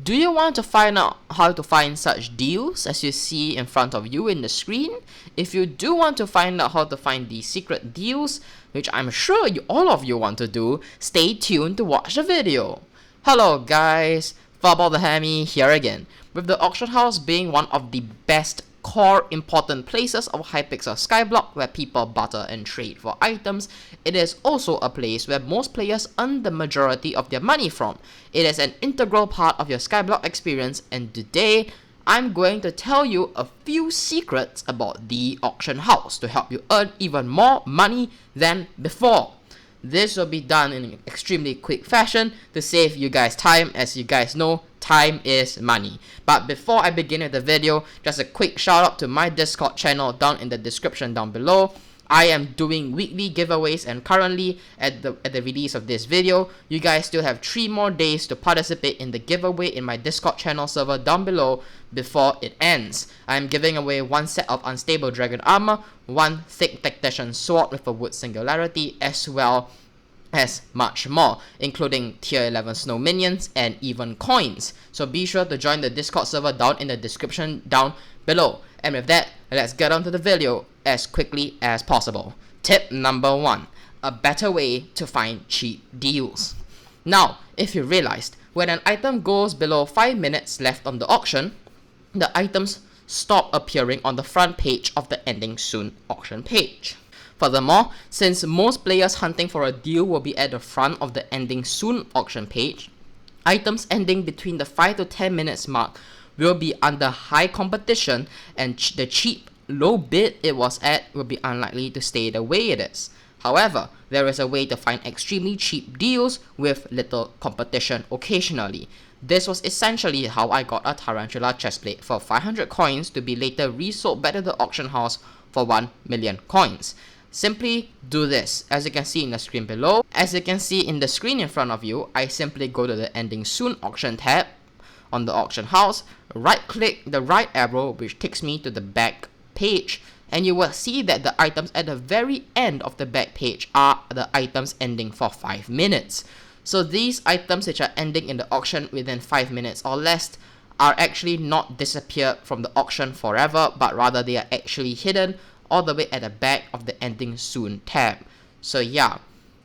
Do you want to find out how to find such deals as you see in front of you in the screen? If you do want to find out how to find these secret deals, which I'm sure all of you want to do, stay tuned to watch the video. Hello guys, Farball the Hammy here again. With the auction house being one of the best core important places of Hypixel Skyblock where people barter and trade for items, it is also a place where most players earn the majority of their money from. It is an integral part of your Skyblock experience, and today I'm going to tell you a few secrets about the auction house to help you earn even more money than before. This will be done in an extremely quick fashion to save you guys time. As you guys know, time is money. But before I begin with the video, just a quick shout out to my Discord channel down in the description down below. I am doing weekly giveaways, and currently at the release of this video, you guys still have 3 more days to participate in the giveaway in my Discord channel server down below before it ends. I am giving away 1 set of unstable dragon armor, 1 thick tactician sword with a wood singularity, as well as much more, including tier 11 snow minions and even coins. So be sure to join the Discord server down in the description down below. And with that, let's get on to the video as quickly as possible. Tip number 1, a better way to find cheap deals. Now, if you realized, when an item goes below 5 minutes left on the auction, the items stop appearing on the front page of the ending soon auction page. Furthermore, since most players hunting for a deal will be at the front of the ending soon auction page, items ending between the 5 to 10 minutes mark will be under high competition, and the cheap low bid it was at will be unlikely to stay the way it is. However, there is a way to find extremely cheap deals with little competition occasionally. This was essentially how I got a tarantula chestplate for 500 coins to be later resold back to the auction house for 1 million coins. Simply do this, as you can see in the screen below. As you can see in the screen in front of you, I simply go to the ending soon auction tab on the auction house, right click the right arrow which takes me to the back page, and you will see that the items at the very end of the back page are the items ending for 5 minutes. So these items which are ending in the auction within 5 minutes or less are actually not disappeared from the auction forever, but rather they are actually hidden all the way at the back of the ending soon tab. So yeah,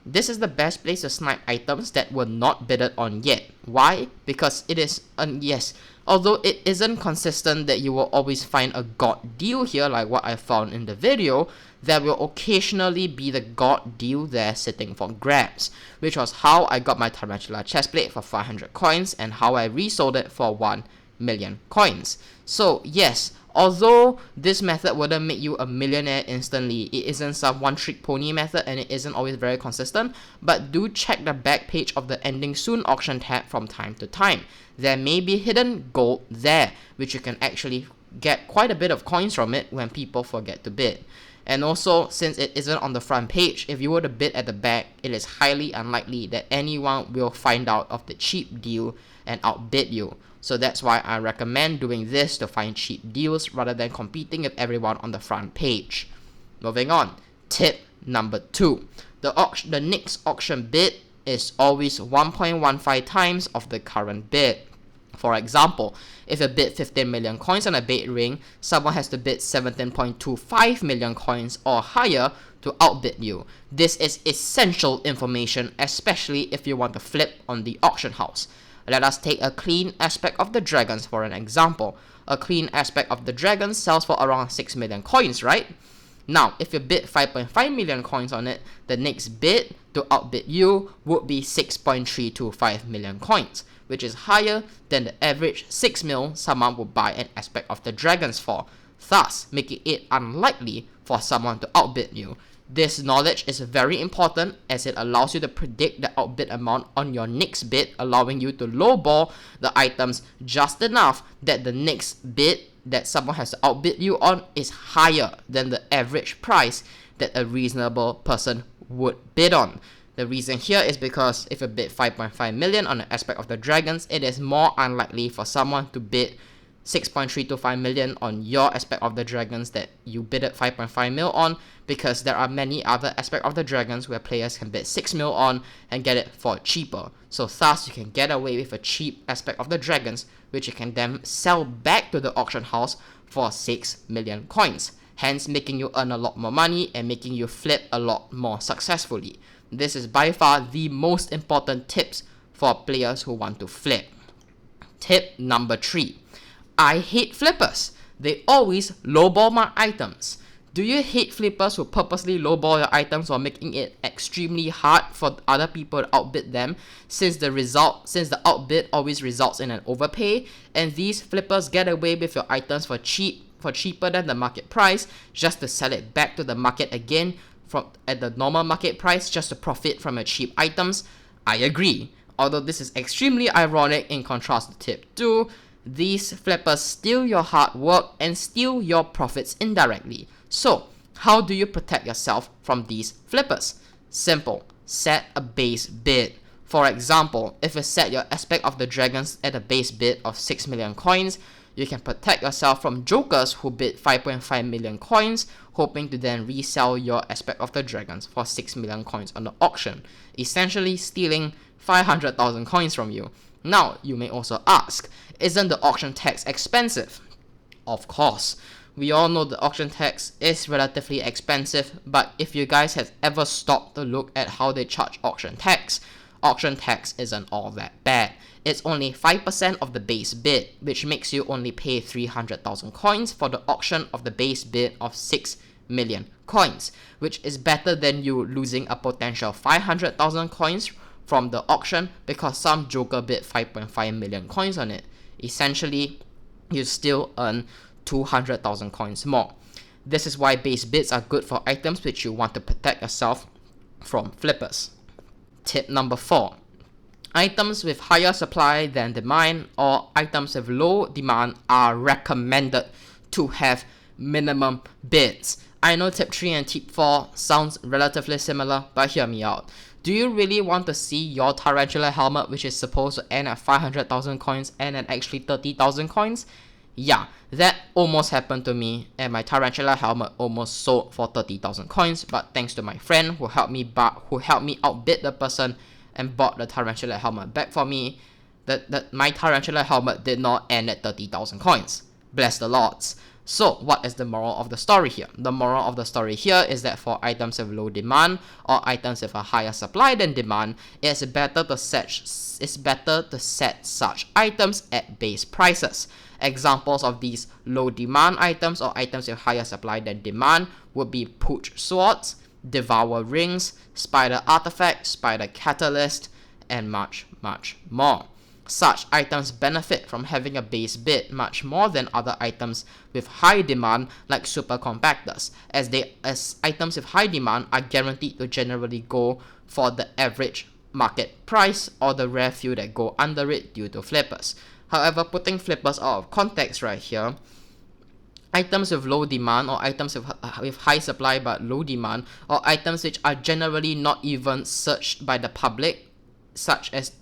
this is the best place to snipe items that were not bidded on yet. Why? Because it is, yes, although it isn't consistent that you will always find a god deal here like what I found in the video, there will occasionally be the god deal there sitting for grabs, which was how I got my tarantula chestplate for 500 coins and how I resold it for 1 million coins. So yes, although this method wouldn't make you a millionaire instantly, it isn't some one-trick pony method and it isn't always very consistent, but do check the back page of the ending soon auction tab from time to time. There may be hidden gold there, which you can actually get quite a bit of coins from it when people forget to bid. And also, since it isn't on the front page, if you were to bid at the back, it is highly unlikely that anyone will find out of the cheap deal and outbid you. So that's why I recommend doing this to find cheap deals rather than competing with everyone on the front page. Moving on, tip number 2. The next auction bid is always 1.15 times of the current bid. For example, if you bid 15 million coins on a bait ring, someone has to bid 17.25 million coins or higher to outbid you. This is essential information, especially if you want to flip on the auction house. Let us take a clean aspect of the dragons for an example. A clean aspect of the dragons sells for around 6 million coins, right? Now, if you bid 5.5 million coins on it, the next bid to outbid you would be 6.325 million coins, which is higher than the average 6 mil someone would buy an aspect of the dragons for, thus making it unlikely for someone to outbid you. This knowledge is very important as it allows you to predict the outbid amount on your next bid, allowing you to lowball the items just enough that the next bid that someone has to outbid you on is higher than the average price that a reasonable person would bid on. The reason here is because if you bid 5.5 million on an aspect of the dragons, it is more unlikely for someone to bid 6.325 million on your aspect of the dragons that you bidded 5.5 mil on, because there are many other aspect of the dragons where players can bid 6 mil on and get it for cheaper. So thus you can get away with a cheap aspect of the dragons, which you can then sell back to the auction house for 6 million coins, hence making you earn a lot more money and making you flip a lot more successfully. This is by far the most important tips for players who want to flip. Tip number 3. I hate flippers. They always lowball my items. Do you hate flippers who purposely lowball your items or making it extremely hard for other people to outbid them, since the outbid always results in an overpay, and these flippers get away with your items for cheaper than the market price, just to sell it back to the market again at the normal market price just to profit from your cheap items? I agree. Although this is extremely ironic in contrast to tip 2, these flippers steal your hard work and steal your profits indirectly. So, how do you protect yourself from these flippers? Simple. Set a base bid. For example, if you set your aspect of the dragons at a base bid of 6 million coins, you can protect yourself from jokers who bid 5.5 million coins, hoping to then resell your aspect of the dragons for 6 million coins on the auction, essentially stealing 500,000 coins from you. Now, you may also ask, isn't the auction tax expensive? Of course. We all know the auction tax is relatively expensive, but if you guys have ever stopped to look at how they charge auction tax isn't all that bad. It's only 5% of the base bid, which makes you only pay 300,000 coins for the auction of the base bid of 6 million coins, which is better than you losing a potential 500,000 coins from the auction because some joker bid 5.5 million coins on it. Essentially, you still earn 200,000 coins more. This is why base bids are good for items which you want to protect yourself from flippers. Tip number 4. Items with higher supply than demand or items with low demand are recommended to have minimum bids. I know tip 3 and tip 4 sounds relatively similar, but hear me out. Do you really want to see your tarantula helmet, which is supposed to end at 500,000 coins, end at actually 30,000 coins? Yeah, that almost happened to me, and my tarantula helmet almost sold for 30,000 coins, but thanks to my friend who helped me outbid the person and bought the tarantula helmet back for me, that my tarantula helmet did not end at 30,000 coins. Bless the lords. So, what is the moral of the story here? The moral of the story here is that for items with low demand or items with a higher supply than demand, it's better to set such items at base prices. Examples of these low demand items or items with higher supply than demand would be Pooch Swords, Devour Rings, Spider Artifact, Spider Catalyst, and much, much more. Such items benefit from having a base bid much more than other items with high demand like super compactors, as items with high demand are guaranteed to generally go for the average market price or the rare few that go under it due to flippers. However, putting flippers out of context right here, items with low demand or items with high supply but low demand, or items which are generally not even searched by the public, such as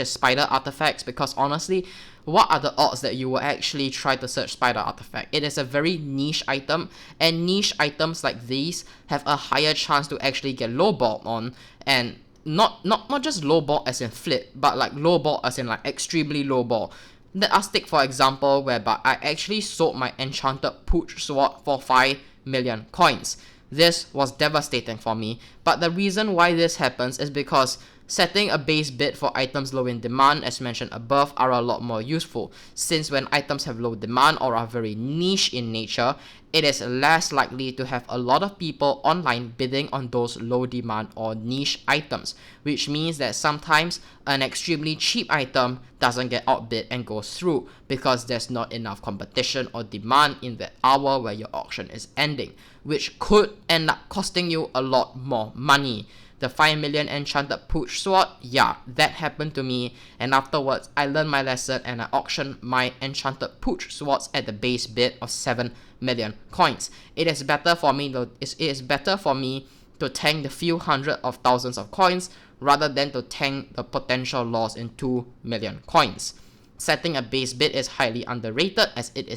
spider artifacts, because honestly, what are the odds that you will actually try to search spider artifact? It is a very niche item, and niche items like these have a higher chance to actually get lowballed on, and not just lowball as in flip, but like lowball as in like extremely lowball. Let us take for example whereby I actually sold my enchanted Pooch Sword for 5 million coins. This was devastating for me, but the reason why this happens is because setting a base bid for items low in demand, as mentioned above, are a lot more useful, since when items have low demand or are very niche in nature, it is less likely to have a lot of people online bidding on those low demand or niche items, which means that sometimes an extremely cheap item doesn't get outbid and goes through because there's not enough competition or demand in that hour where your auction is ending, which could end up costing you a lot more money. The 5 million enchanted Pooch Sword, yeah, that happened to me, and afterwards I learned my lesson and I auctioned my enchanted Pooch Swords at the base bid of 7 million coins. It is better for me to tank the few hundred of thousands of coins rather than to tank the potential loss in 2 million coins. Setting a base bid is highly underrated, as it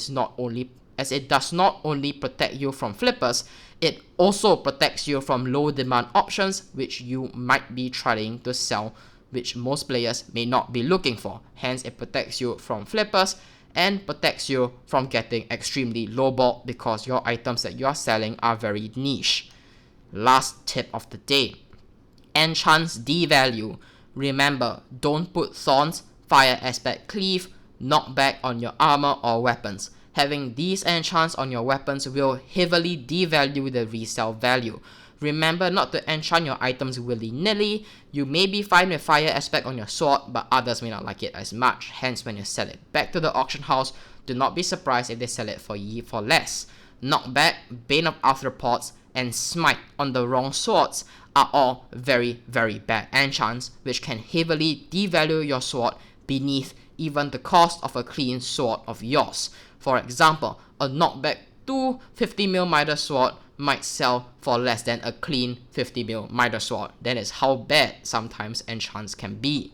does not only protect you from flippers, it also protects you from low demand options which you might be trying to sell, which most players may not be looking for. Hence, it protects you from flippers and protects you from getting extremely lowballed because your items that you are selling are very niche. Last tip of the day: enchants devalue. Remember, don't put thorns, fire aspect cleave, knockback on your armor or weapons. Having these enchants on your weapons will heavily devalue the resale value. Remember not to enchant your items willy-nilly. You may be fine with fire aspect on your sword, but others may not like it as much. Hence, when you sell it back to the auction house, do not be surprised if they sell it for less. Knockback, Bane of Arthropods, and Smite on the wrong swords are all very, very bad enchants, which can heavily devalue your sword beneath even the cost of a clean sword of yours. For example, a knockback 2 50mm Midas sword might sell for less than a clean 50mm Midas sword. That is how bad sometimes enchants can be.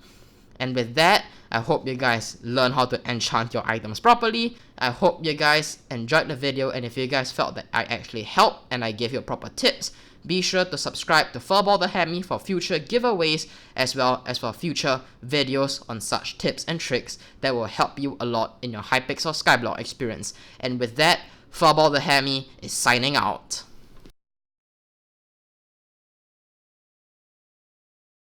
And with that, I hope you guys learn how to enchant your items properly. I hope you guys enjoyed the video, and if you guys felt that I actually helped and I gave you proper tips, be sure to subscribe to Furball the Hammy for future giveaways, as well as for future videos on such tips and tricks that will help you a lot in your Hypixel Skyblock experience. And with that, Furball the Hammy is signing out.